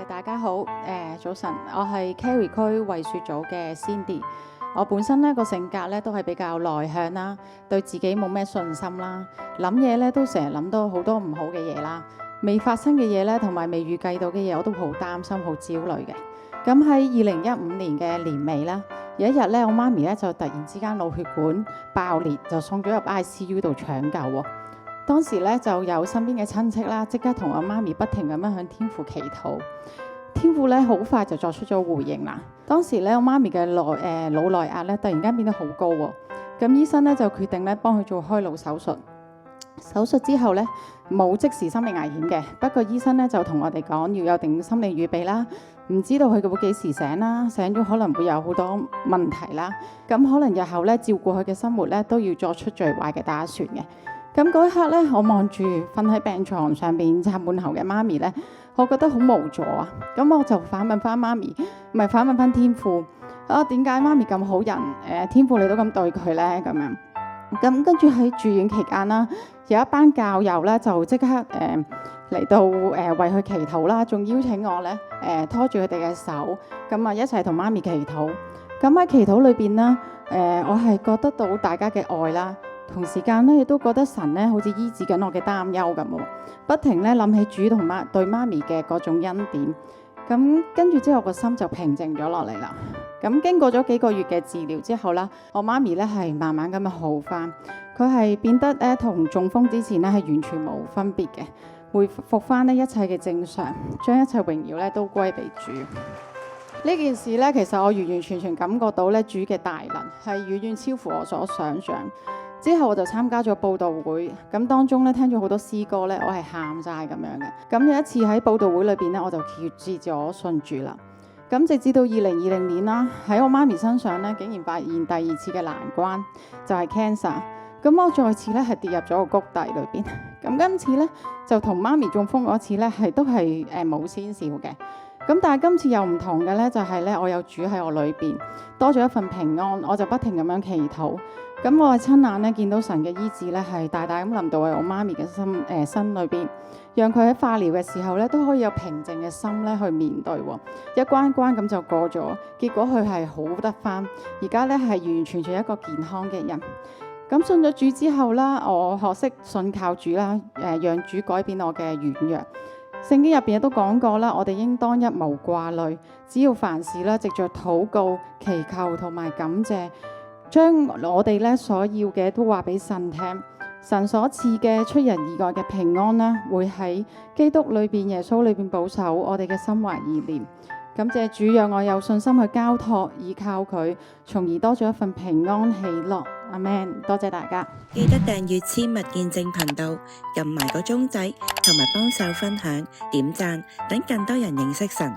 大家好，早晨，我係 Carrie 區惠雪組嘅 Cindy。我本身呢個性格咧都係比較內向啦，對自己冇咩信心啦，諗嘢咧都成日諗到好多唔好嘅嘢啦，未發生嘅嘢咧同埋未預計到嘅嘢我都好擔心、好焦慮嘅。咁喺2015年嘅年尾啦，有一日咧，我媽咪咧就突然之間腦血管爆裂，就送咗入 ICU 度搶救喎。當時咧就有身邊嘅親戚啦，即刻同我媽咪不停咁樣向天父祈禱。天父咧好快就作出咗回應啦。當時咧我媽咪嘅腦內壓咧突然間變得好高喎。咁醫生咧就決定咧幫佢做開腦手術。手術之後咧冇即時生命危險嘅，不過醫生咧就同我哋講要有定心理預備啦。唔知道佢會幾時醒啦，醒咗可能會有好多問題啦。咁可能日後咧照顧佢嘅生活咧都要作出最壞嘅打算嘅。咁嗰一刻咧，我望住瞓喺病床上邊插滿喉嘅媽咪咧，我覺得好無助啊！咁我就反問翻媽咪，反問翻天父啊，點解媽咪咁好人？天父你都咁對佢咧？咁樣咁跟住喺住院期間啦，有一班教友咧就即刻嚟到為佢祈禱啦，仲邀請我咧拖住佢哋嘅手，咁啊一齊同媽咪祈禱。咁喺祈禱裏邊啦，我係覺得到大家嘅愛啦。同時間咧，亦都覺得神咧好似醫治緊我嘅擔憂咁喎，不停咧諗起主同對媽咪嘅嗰種恩典。咁跟住之後個心就平靜咗落嚟啦。咁經過咗幾個月嘅治療之後啦，我媽咪咧係慢慢咁樣好返，佢係變得咧同中風之前咧係完全冇分別嘅，恢復返呢一切嘅正常，將一切榮耀咧都歸俾主。呢件事咧，其實我完完全全感覺到咧主嘅大能係遠遠超乎我所想像。之後我就參加咗報道會，咁當中咧聽咗好多詩歌咧，我係喊晒咁樣嘅。咁有一次喺報道會裏邊咧，我就決志咗信主啦。咁直至到2020年啦，喺我媽咪身上咧，竟然發現第二次嘅難關，就係 cancer。咁我再次咧係跌入咗個谷底裏邊。咁今次咧就同媽咪中風嗰次咧都係冇先兆嘅。咁但係今次又唔同嘅咧，就係咧我有主喺我裏邊，多咗一份平安，我就不停咁樣祈禱。咁我係親眼咧見到神嘅醫治咧係大大咁臨到喺我媽咪嘅身裏邊，讓佢喺化療嘅時候咧都可以有平靜嘅心咧去面對喎。一關關咁就過咗，結果佢係好得返，而家咧係完完全全一個健康嘅人。咁信咗主之後啦，我學識信靠主啦，讓主改變我嘅軟弱。聖經入邊亦都講過啦，我哋應當一無掛慮，只要凡事啦，藉着禱告、祈求同埋感謝，將我哋咧所要嘅都話俾神聽。神所賜嘅出人意外嘅平安啦，會喺基督裏邊、耶穌裏邊保守我哋嘅心懷意念。感謝主，讓我有信心去交託，依靠佢，從而多咗一份平安喜樂。阿們，多謝大家。記得訂閱簽物見證頻道，撳埋個鐘仔，同埋幫手分享、點讚，等更多人認識神。